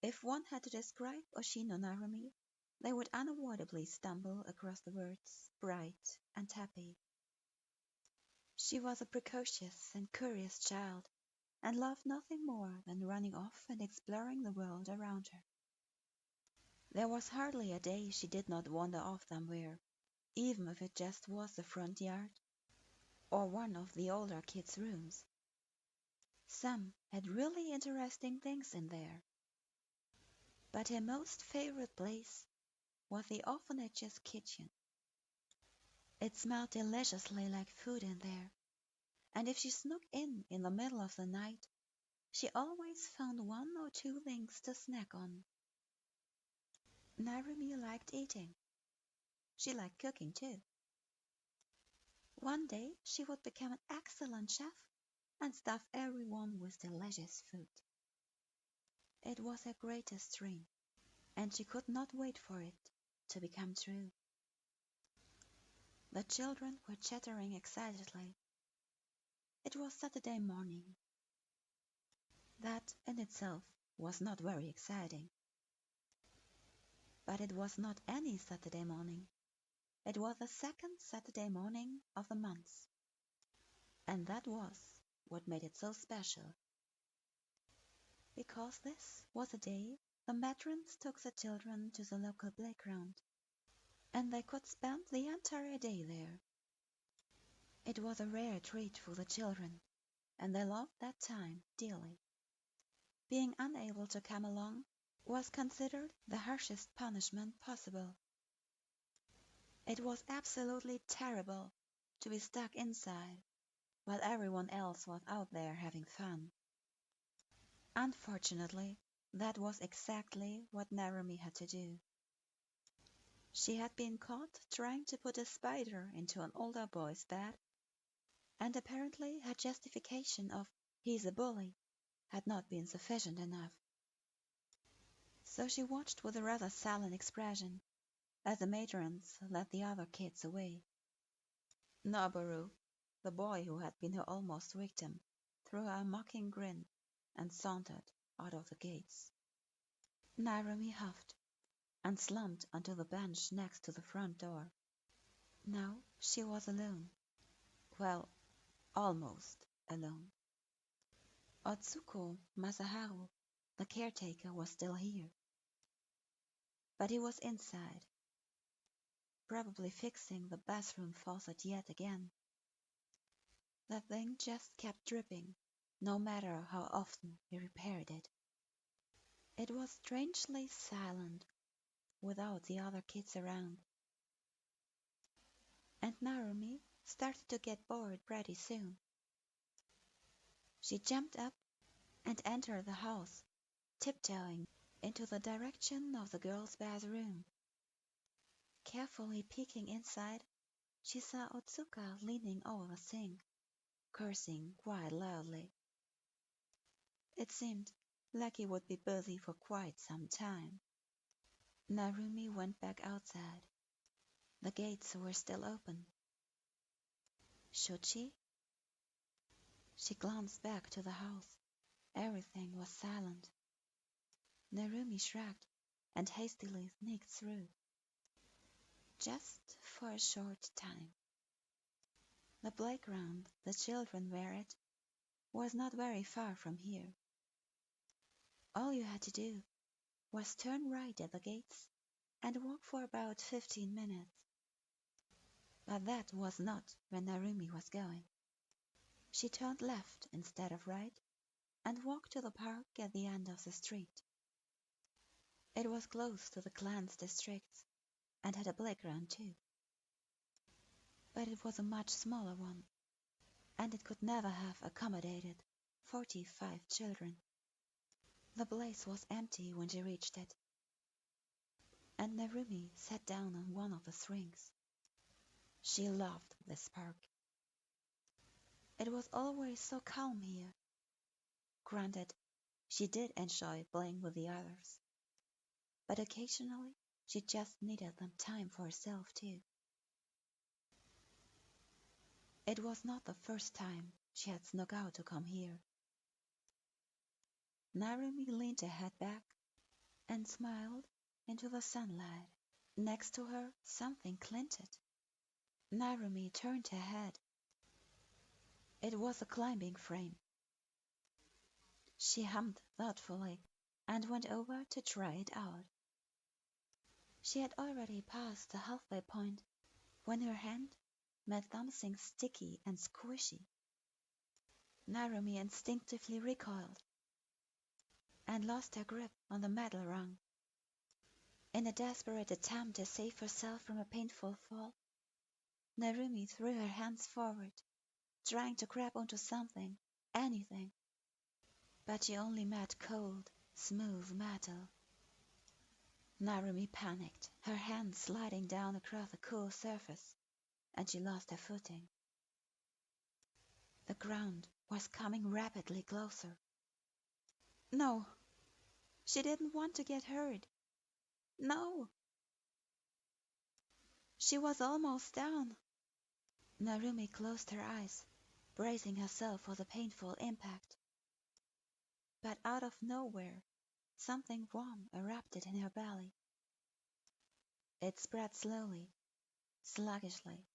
If one had to describe Uchino Narumi, they would unavoidably stumble across the words bright and happy. She was a precocious and curious child, and loved nothing more than running off and exploring the world around her. There was hardly a day she did not wander off somewhere, even if it just was the front yard or one of the older kids' rooms. Some had really interesting things in there. But her most favorite place was the orphanage's kitchen. It smelled deliciously like food in there, and if she snuck in the middle of the night, she always found one or two things to snack on. Narumi liked eating. She liked cooking too. One day she would become an excellent chef and stuff everyone with delicious food. It was her greatest dream, and she could not wait for it to become true. The children were chattering excitedly. It was Saturday morning. That in itself was not very exciting. But it was not any Saturday morning. It was the second Saturday morning of the month. And that was what made it so special. Because this was a day the matrons took the children to the local playground, and they could spend the entire day there. It was a rare treat for the children, and they loved that time dearly. Being unable to come along was considered the harshest punishment possible. It was absolutely terrible to be stuck inside while everyone else was out there having fun. Unfortunately, that was exactly what Narumi had to do. She had been caught trying to put a spider into an older boy's bed, and apparently her justification of "he's a bully" had not been sufficient enough. So she watched with a rather sullen expression as the matrons led the other kids away. Noboru, the boy who had been her almost victim, threw a mocking grin and sauntered out of the gates. Narumi huffed and slumped onto the bench next to the front door. Now she was alone. Well, almost alone. Otsuko Masaharu, the caretaker, was still here. But he was inside, probably fixing the bathroom faucet yet again. The thing just kept dripping, no matter how often he repaired it. It was strangely silent, without the other kids around. And Narumi started to get bored pretty soon. She jumped up and entered the house, tiptoeing into the direction of the girls' bathroom. Carefully peeking inside, she saw Otsuka leaning over the sink, cursing quite loudly. It seemed like he would be busy for quite some time. Narumi went back outside. The gates were still open. Should she? She glanced back to the house. Everything was silent. Narumi shrugged and hastily sneaked through. Just for a short time. The playground the children were at was not very far from here. All you had to do was turn right at the gates and walk for about 15 minutes. But that was not where Narumi was going. She turned left instead of right and walked to the park at the end of the street. It was close to the clan's districts and had a playground too. But it was a much smaller one, and it could never have accommodated 45 children. The place was empty when she reached it, and Narumi sat down on one of the swings. She loved this park. It was always so calm here. Granted, she did enjoy playing with the others, but occasionally she just needed some time for herself too. It was not the first time she had snuck out to come here. Narumi leaned her head back and smiled into the sunlight. Next to her, something glinted. Narumi turned her head. It was a climbing frame. She hummed thoughtfully and went over to try it out. She had already passed the halfway point when her hand met something sticky and squishy. Narumi instinctively recoiled and lost her grip on the metal rung. In a desperate attempt to save herself from a painful fall, Narumi threw her hands forward, trying to grab onto something, anything. But she only met cold, smooth metal. Narumi panicked, her hands sliding down across the cool surface, and she lost her footing. The ground was coming rapidly closer. No, she didn't want to get hurt. No! She was almost down. Narumi closed her eyes, bracing herself for the painful impact. But out of nowhere, something warm erupted in her belly. It spread slowly, sluggishly.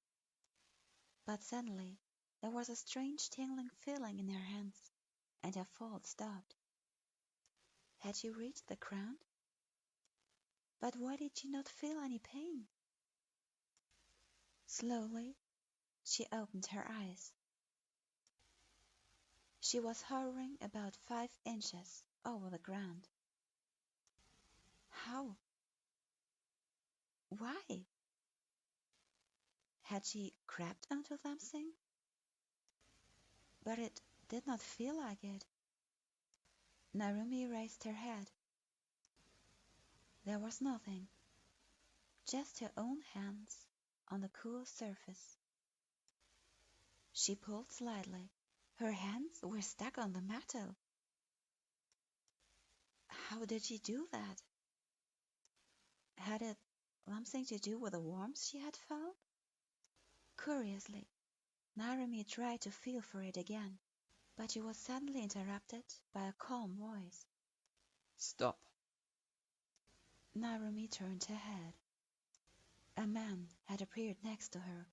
But suddenly, there was a strange tingling feeling in her hands, and her fall stopped. Had she reached the ground? But why did she not feel any pain? Slowly, she opened her eyes. She was hovering about 5 inches over the ground. How? Why? Had she grabbed onto something? But it did not feel like it. Narumi raised her head. There was nothing, just her own hands on the cool surface. She pulled slightly. Her hands were stuck on the metal. How did she do that? Had it something to do with the warmth she had felt? Curiously, Narumi tried to feel for it again, but she was suddenly interrupted by a calm voice. Stop. Narumi turned her head. A man had appeared next to her,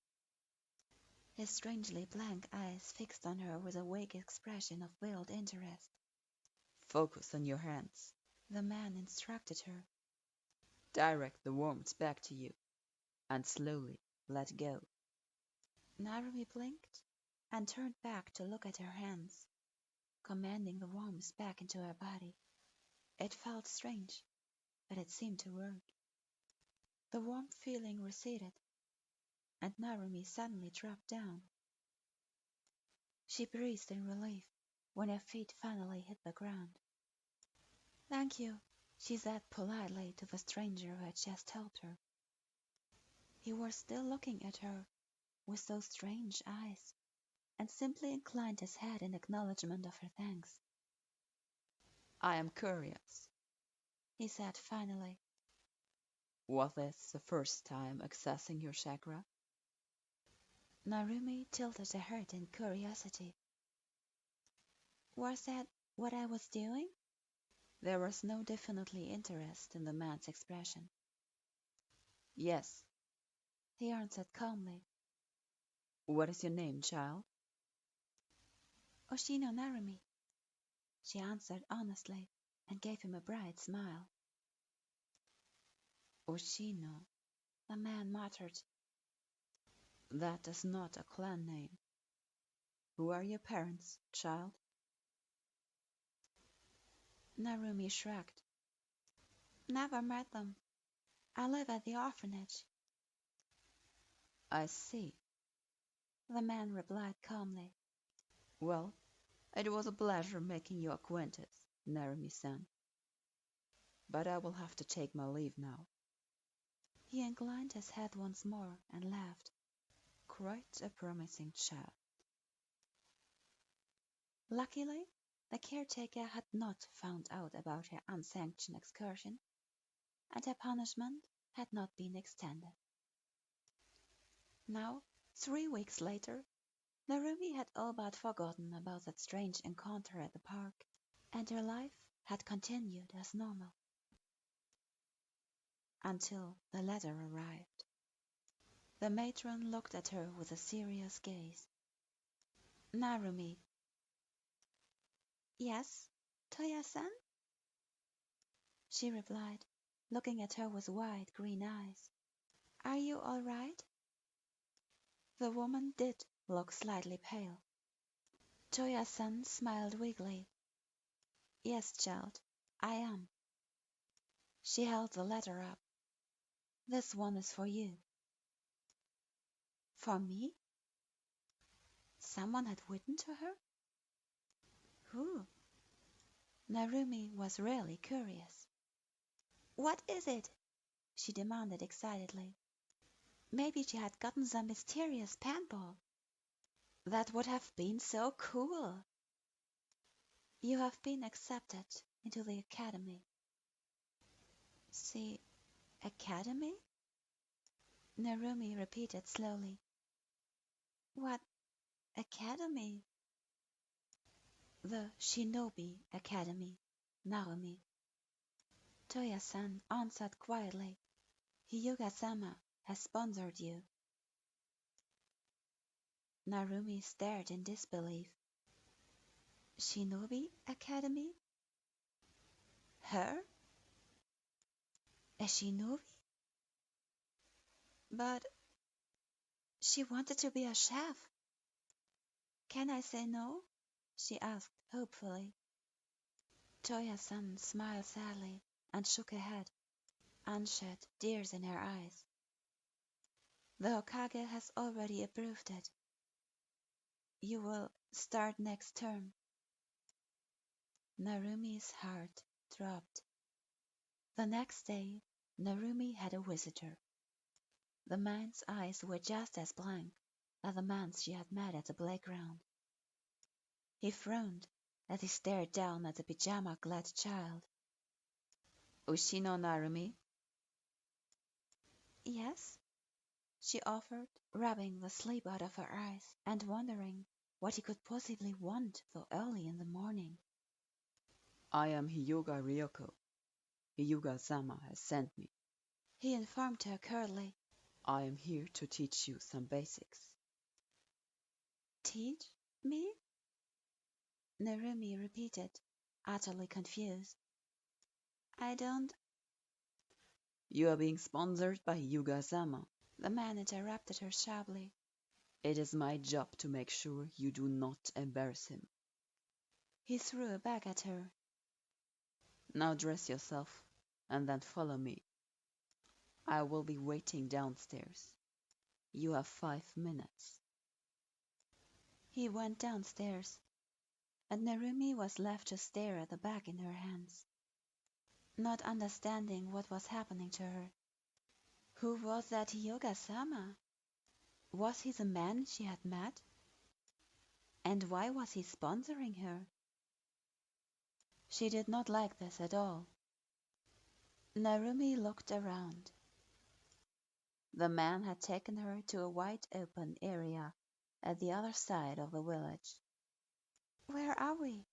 his strangely blank eyes fixed on her with a vague expression of veiled interest. Focus on your hands, the man instructed her. Direct the warmth back to you, and slowly let go. Narumi blinked and turned back to look at her hands, commanding the warmth back into her body. It felt strange, but it seemed to work. The warm feeling receded, and Narumi suddenly dropped down. She breathed in relief when her feet finally hit the ground. Thank you, she said politely to the stranger who had just helped her. He was still looking at her with those strange eyes, and simply inclined his head in acknowledgement of her thanks. I am curious, he said finally. Was this the first time accessing your chakra? Narumi tilted her head in curiosity. Was that what I was doing? There was no definitely interest in the man's expression. Yes, he answered calmly. What is your name, child? Uchino Narumi, she answered honestly and gave him a bright smile. Uchino, the man muttered. That is not a clan name. Who are your parents, child? Narumi shrugged. Never met them. I live at the orphanage. I see, the man replied calmly. Well, it was a pleasure making your acquaintance, Narumi-san. But I will have to take my leave now. He inclined his head once more and laughed. Quite a promising child. Luckily, the caretaker had not found out about her unsanctioned excursion, and her punishment had not been extended. Now, 3 weeks later, Narumi had all but forgotten about that strange encounter at the park, and her life had continued as normal. until the letter arrived. The matron looked at her with a serious gaze. Narumi. Yes, Toya-san? She replied, looking at her with wide green eyes. Are you all right? The woman did look slightly pale. Toya-san smiled weakly. Yes, child, I am. She held the letter up. This one is for you. For me? Someone had written to her? Who? Narumi was really curious. What is it? She demanded excitedly. Maybe she had gotten some mysterious pen ball. That would have been so cool. You have been accepted into the academy. The academy? Narumi repeated slowly. What academy? The Shinobi Academy, Narumi. Toya-san answered quietly. Hyuuga-sama has sponsored you. Narumi stared in disbelief. Shinobi Academy? Her? A shinobi? But she wanted to be a chef. Can I say no? She asked hopefully. Toya-san smiled sadly and shook her head, and shed tears in her eyes. The Hokage has already approved it. You will start next term. Narumi's heart dropped. The next day, Narumi had a visitor. The man's eyes were just as blank as the man's she had met at the playground. He frowned as he stared down at the pyjama-clad child. Uchino Narumi? Yes, she offered, rubbing the sleep out of her eyes and wondering what he could possibly want so early in the morning. I am Hyuuga Ryoko. Hyuuga-sama has sent me. He informed her curtly. I am here to teach you some basics. Teach me? Narumi repeated, utterly confused. I don't... You are being sponsored by Hyuuga-sama. The man interrupted her sharply. It is my job to make sure you do not embarrass him. He threw a bag at her. Now dress yourself, and then follow me. I will be waiting downstairs. You have 5 minutes. He went downstairs, and Narumi was left to stare at the bag in her hands, not understanding what was happening to her. Who was that Hyuuga-sama? Was he the man she had met? And why was he sponsoring her? She did not like this at all. Narumi looked around. The man had taken her to a wide open area at the other side of the village. Where are we?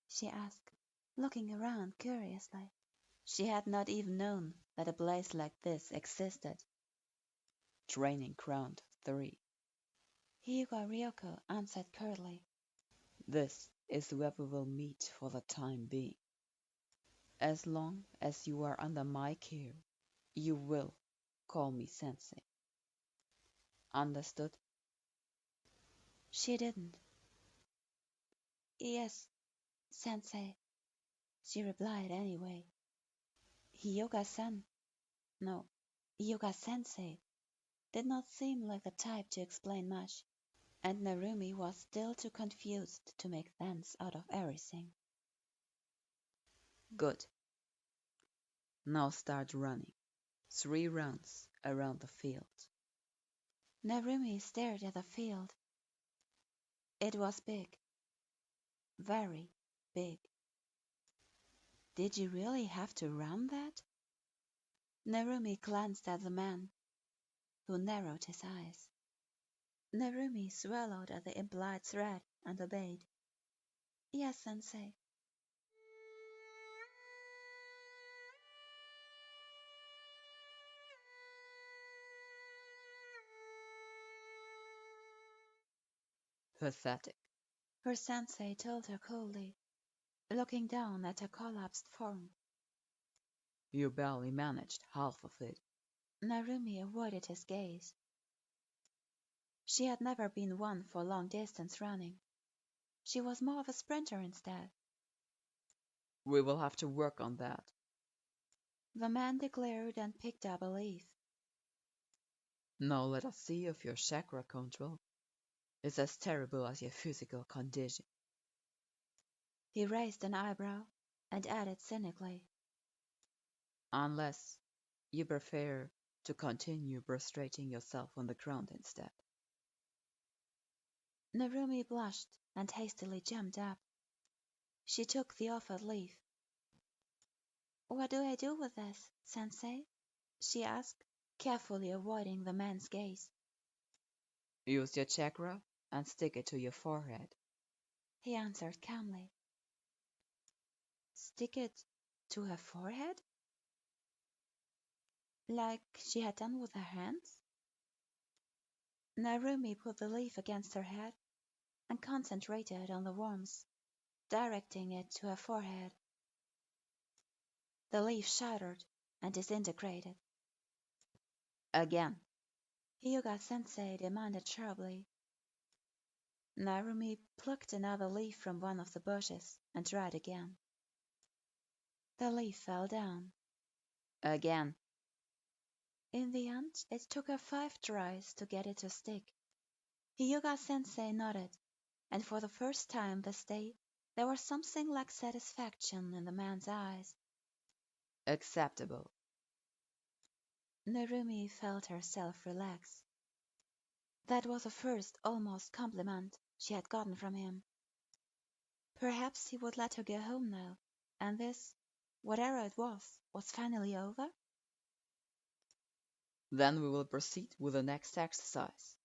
She asked, looking around curiously. She had not even known that a place like this existed. Training Ground 3. Hyuuga Ryoko answered curtly. This is where we will meet for the time being. As long as you are under my care, you will call me Sensei. Understood? She didn't. Yes, Sensei, she replied anyway. Hyuuga-san, no, Hyuuga-sensei, did not seem like the type to explain much, and Narumi was still too confused to make sense out of everything. Good. Now start running. 3 rounds around the field. Narumi stared at the field. It was big. Very big. Did you really have to run that? Narumi glanced at the man, who narrowed his eyes. Narumi swallowed at the implied threat and obeyed. Yes, Sensei. Pathetic. her sensei told her coldly, looking down at her collapsed form. You barely managed half of it. Narumi avoided his gaze. She had never been one for long-distance running. She was more of a sprinter instead. We will have to work on that. The man declared and picked up a leaf. Now let us see if your chakra control is as terrible as your physical condition. He raised an eyebrow and added cynically, Unless you prefer to continue prostrating yourself on the ground instead. Narumi blushed and hastily jumped up. She took the offered leaf. What do I do with this, sensei? She asked, carefully avoiding the man's gaze. Use your chakra and stick it to your forehead. He answered calmly. Stick it to her forehead? Like she had done with her hands? Narumi put the leaf against her head and concentrated on the warmth, directing it to her forehead. The leaf shattered and disintegrated. Again. Hyuga-sensei demanded sharply. Narumi plucked another leaf from one of the bushes and tried again. The leaf fell down. Again. In the end, it took her 5 tries to get it to stick. Hyuga-sensei nodded, and for the first time this day, there was something like satisfaction in the man's eyes. Acceptable. Narumi felt herself relax. That was the first almost compliment she had gotten from him. Perhaps he would let her go home now, and this, whatever it was finally over? Then we will proceed with the next exercise.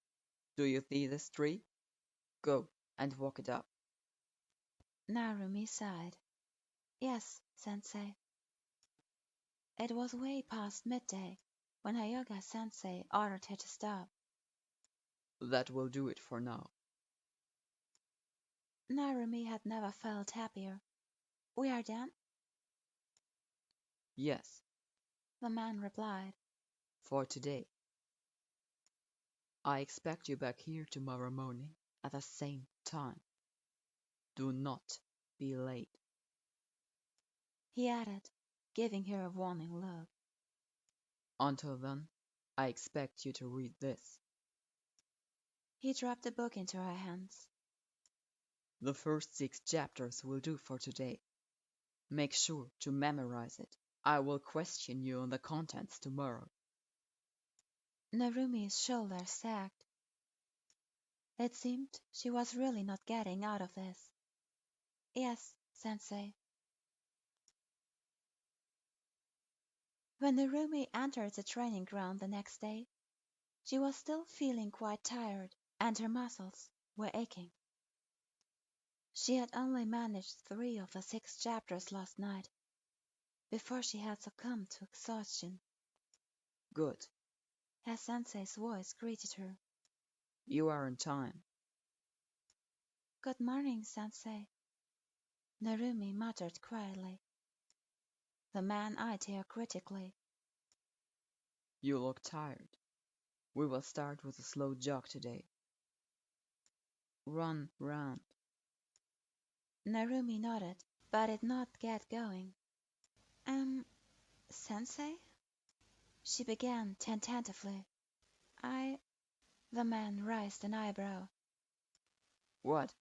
Do you see this tree? Go and walk it up. Narumi sighed. Yes, sensei. It was way past midday when Hyuga-sensei ordered her to stop. That will do it for now. Narumi had never felt happier. We are done? Yes. The man replied. For today. I expect you back here tomorrow morning at the same time. Do not be late. He added, giving her a warning look. Until then, I expect you to read this. He dropped the book into her hands. The first 6 chapters will do for today. Make sure to memorize it. I will question you on the contents tomorrow. Narumi's shoulders sagged. It seemed she was really not getting out of this. Yes, sensei. When Narumi entered the training ground the next day, she was still feeling quite tired and her muscles were aching. She had only managed 3 of the 6 chapters last night, before she had succumbed to exhaustion. Good. Her sensei's voice greeted her. You are on time. Good morning, sensei. Narumi muttered quietly. The man eyed her critically. You look tired. We will start with a slow jog today. Run round. Narumi nodded, but did not get going. Sensei? She began tentatively. The man raised an eyebrow. What?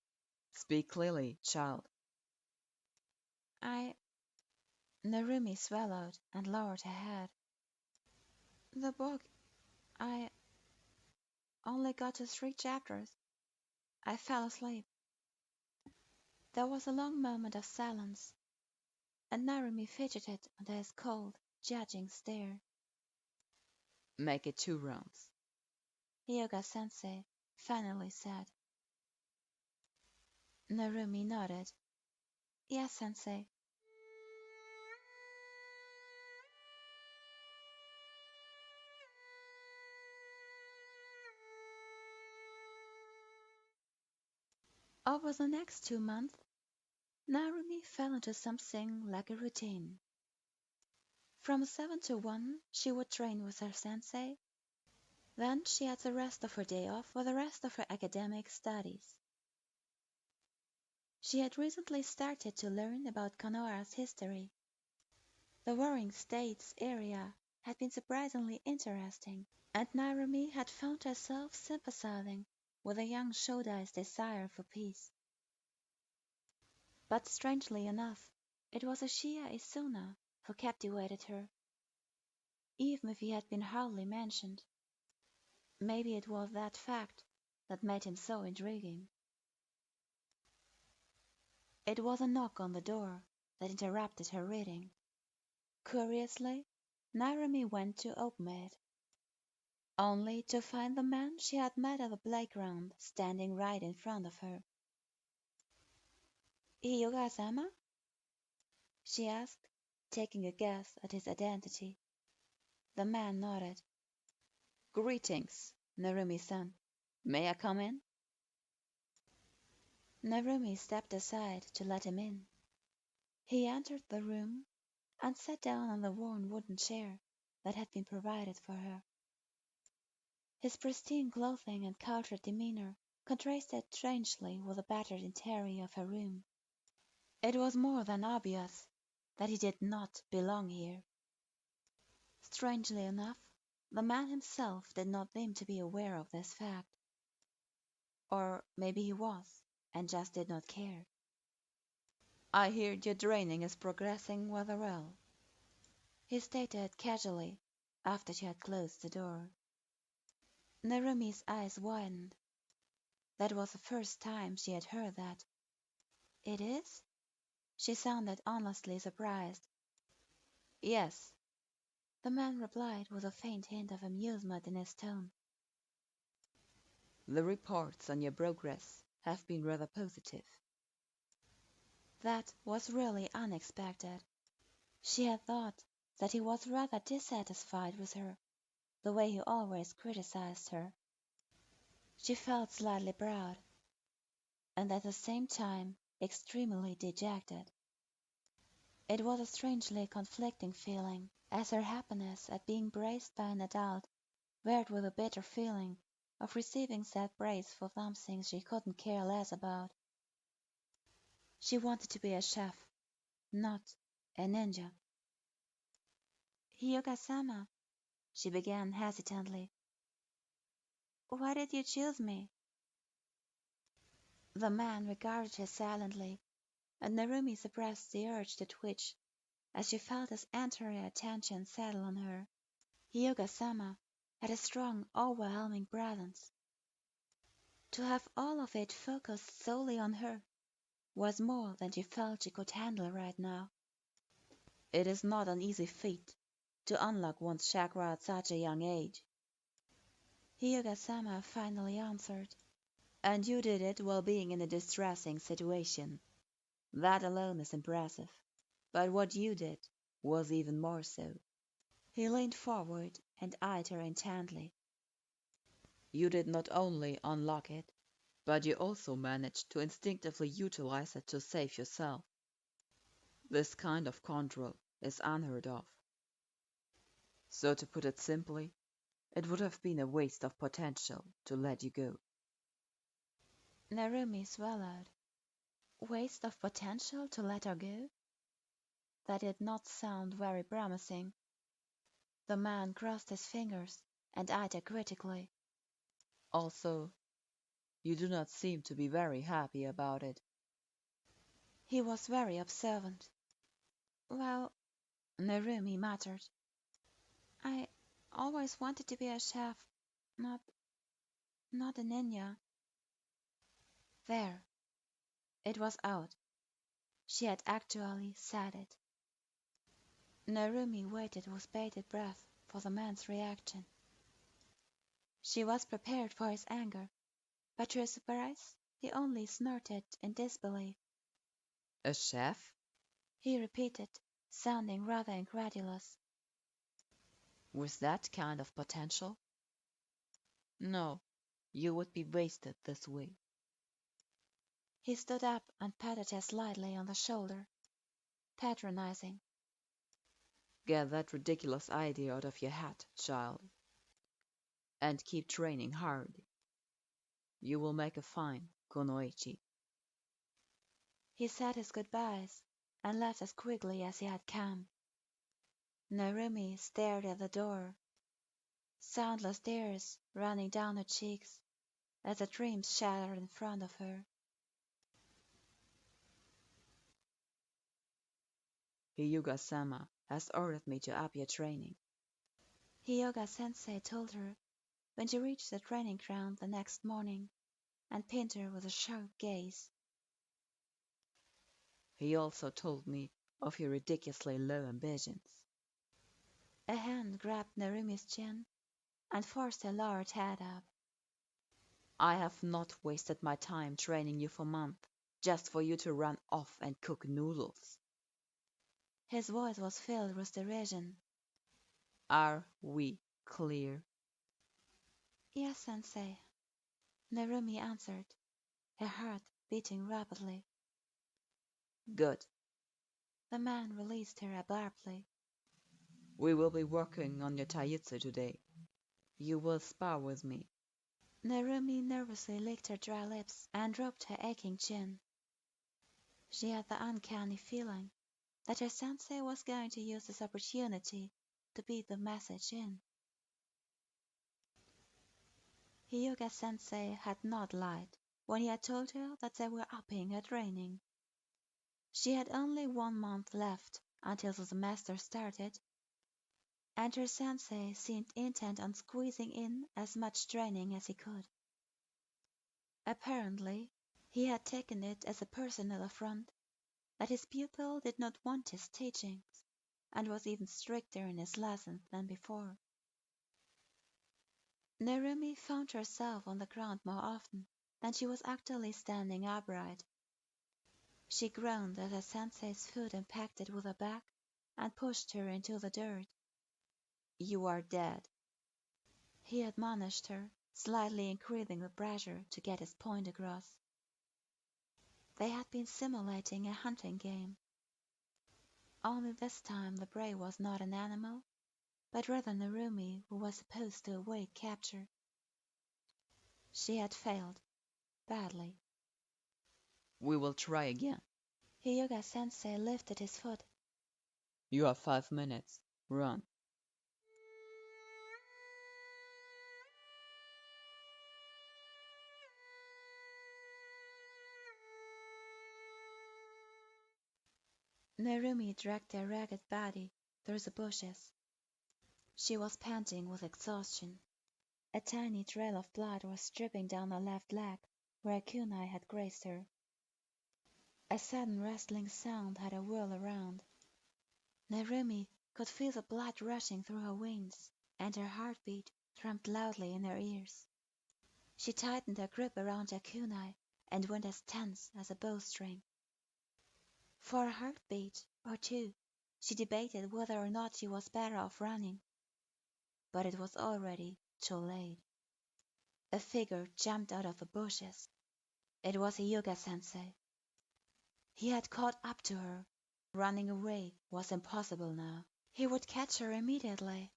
Speak clearly, child. Narumi swallowed and lowered her head. The book, I only got to 3 chapters. I fell asleep. There was a long moment of silence, and Narumi fidgeted under his cold, judging stare. Make it 2 rounds. Hyuga-sensei finally said. Narumi nodded. Yes, sensei. Over the next 2 months, Narumi fell into something like a routine. From 7 to 1, she would train with her sensei. Then she had the rest of her day off for the rest of her academic studies. She had recently started to learn about Konoha's history. The Warring States area had been surprisingly interesting, and Narumi had found herself sympathizing with the young Shodai's desire for peace. But strangely enough, it was Uchiha Izuna who captivated her, even if he had been hardly mentioned. Maybe it was that fact that made him so intriguing. It was a knock on the door that interrupted her reading. Curiously, Narumi went to open it, only to find the man she had met at the playground standing right in front of her. "Hyuuga-sama?" she asked, taking a guess at his identity. The man nodded. Greetings, Narumi-san. May I come in? Narumi stepped aside to let him in. He entered the room and sat down on the worn wooden chair that had been provided for her. His pristine clothing and cultured demeanor contrasted strangely with the battered interior of her room. It was more than obvious that he did not belong here. Strangely enough, the man himself did not seem to be aware of this fact. Or maybe he was, and just did not care. I hear your training is progressing rather well, he stated casually after she had closed the door. Narumi's eyes widened. That was the first time she had heard that. "It is?" She sounded honestly surprised. Yes, the man replied with a faint hint of amusement in his tone. The reports on your progress have been rather positive. That was really unexpected. She had thought that he was rather dissatisfied with her, the way he always criticized her. She felt slightly proud, and at the same time extremely dejected. It was a strangely conflicting feeling, as her happiness at being praised by an adult paired with a bitter feeling of receiving that praise for something she couldn't care less about. She wanted to be a chef, not a ninja. "Hyuga-sama," she began hesitantly. "Why did you choose me?" The man regarded her silently, and Narumi suppressed the urge to twitch as she felt his entire attention settle on her. Hyuga-sama had a strong, overwhelming presence. To have all of it focused solely on her was more than she felt she could handle right now. It is not an easy feat to unlock one's chakra at such a young age, Hyuga-sama finally answered. and you did it while being in a distressing situation. That alone is impressive, but what you did was even more so. He leaned forward and eyed her intently. You did not only unlock it, but you also managed to instinctively utilize it to save yourself. This kind of control is unheard of. So to put it simply, it would have been a waste of potential to let you go. Narumi swallowed. Waste of potential to let her go? That did not sound very promising. The man crossed his fingers and eyed her critically. Also, you do not seem to be very happy about it. He was very observant. "Well," Narumi muttered, "I always wanted to be a chef, not a ninja." There. It was out. She had actually said it. Narumi waited with bated breath for the man's reaction. She was prepared for his anger, but to her surprise he only snorted in disbelief. A chef? He repeated, sounding rather incredulous. With that kind of potential? No, you would be wasted this way. He stood up and patted her slightly on the shoulder, patronizing. Get that ridiculous idea out of your head, child. And keep training hard. You will make a fine kunoichi. He said his goodbyes and left as quickly as he had come. Narumi stared at the door, soundless tears running down her cheeks as the dreams shattered in front of her. Hyuuga-sama has ordered me to up your training. Hyuga-sensei told her when she reached the training ground the next morning and pinned her with a sharp gaze. He also told me of your ridiculously low ambitions. A hand grabbed Narumi's chin and forced her lowered head up. I have not wasted my time training you for months just for you to run off and cook noodles. His voice was filled with derision. Are we clear? Yes, sensei, Narumi answered, her heart beating rapidly. Good. The man released her abruptly. We will be working on your taijutsu today. You will spar with me. Narumi nervously licked her dry lips and rubbed her aching chin. She had the uncanny feeling that her sensei was going to use this opportunity to beat the message in. Hyuga-sensei had not lied when he had told her that they were upping her training. She had only 1 month left until the semester started, and her sensei seemed intent on squeezing in as much training as he could. Apparently, he had taken it as a personal affront that his pupil did not want his teachings, and was even stricter in his lessons than before. Narumi found herself on the ground more often than she was actually standing upright. She groaned as her sensei's foot impacted with her back and pushed her into the dirt. You are dead, he admonished her, slightly increasing the pressure to get his point across. They had been simulating a hunting game. Only this time the prey was not an animal, but rather Narumi, who was supposed to await capture. She had failed, badly. We will try again. Hyuga-sensei lifted his foot. You have 5 minutes. Run. Narumi dragged her ragged body through the bushes. She was panting with exhaustion. A tiny trail of blood was dripping down her left leg, where a kunai had grazed her. A sudden rustling sound had her whirl around. Narumi could feel the blood rushing through her veins, and her heartbeat thrummed loudly in her ears. She tightened her grip around her kunai and went as tense as a bowstring. For a heartbeat or two, she debated whether or not she was better off running. But it was already too late. A figure jumped out of the bushes. It was Hyuga-sensei. He had caught up to her. Running away was impossible now. He would catch her immediately.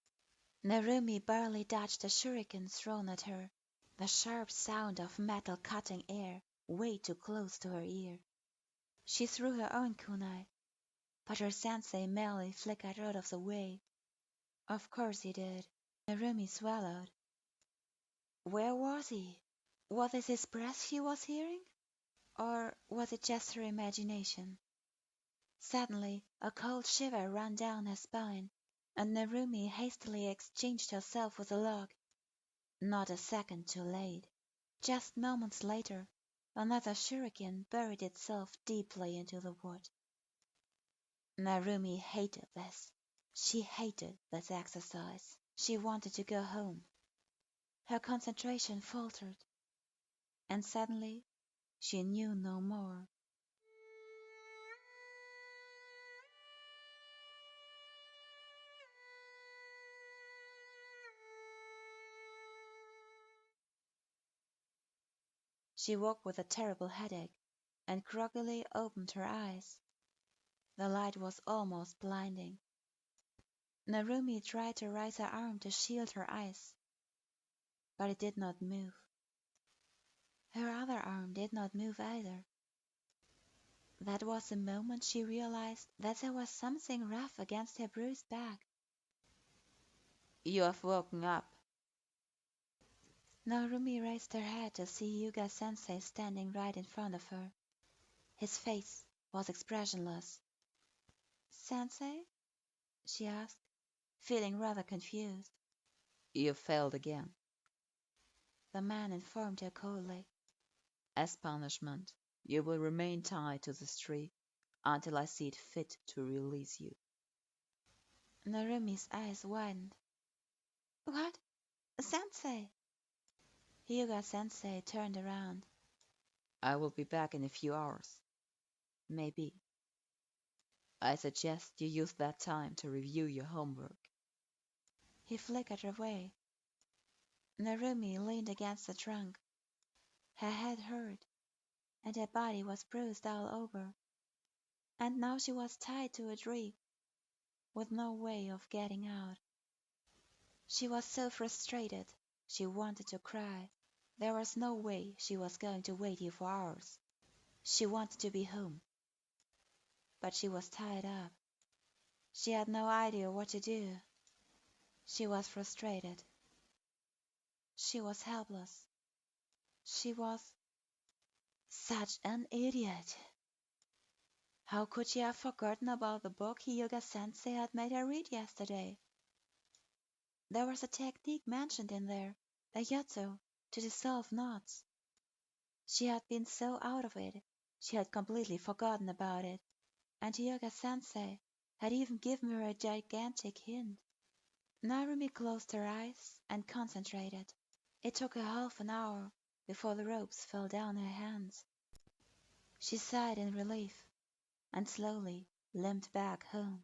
Narumi barely dodged the shuriken thrown at her, the sharp sound of metal cutting air way too close to her ear. She threw her own kunai, but her sensei merely flickered out of the way. Of course he did. Narumi swallowed. Where was he? Was it his breath she was hearing? Or was it just her imagination? Suddenly a cold shiver ran down her spine, and Narumi hastily exchanged herself with a log. Not a second too late. Just moments later, another shuriken buried itself deeply into the wood. Narumi hated this. She hated this exercise. She wanted to go home. Her concentration faltered, and suddenly she knew no more. She woke with a terrible headache, and groggily opened her eyes. The light was almost blinding. Narumi tried to raise her arm to shield her eyes, but it did not move. Her other arm did not move either. That was the moment she realized that there was something rough against her bruised back. You have woken up. Narumi raised her head to see Hyuuga-sensei standing right in front of her. His face was expressionless. "Sensei?" she asked, feeling rather confused. You failed again. The man informed her coldly. As punishment, you will remain tied to this tree until I see it fit to release you. Narumi's eyes widened. "What? Sensei?" Hyuuga-sensei turned around. I will be back in a few hours. Maybe. I suggest you use that time to review your homework. He flickered away. Narumi leaned against the trunk. Her head hurt, and her body was bruised all over. And now she was tied to a tree, with no way of getting out. She was so frustrated, she wanted to cry. There was no way she was going to wait here for hours. She wanted to be home. But she was tied up. She had no idea what to do. She was frustrated. She was helpless. She was such an idiot. How could she have forgotten about the book Hyuuga-sensei had made her read yesterday? There was a technique mentioned in there, a yatso, to dissolve knots. She had been so out of it, she had completely forgotten about it, and Hyuuga-sensei had even given her a gigantic hint. Narumi closed her eyes and concentrated. It took her half an hour before the ropes fell down her hands. She sighed in relief and slowly limped back home.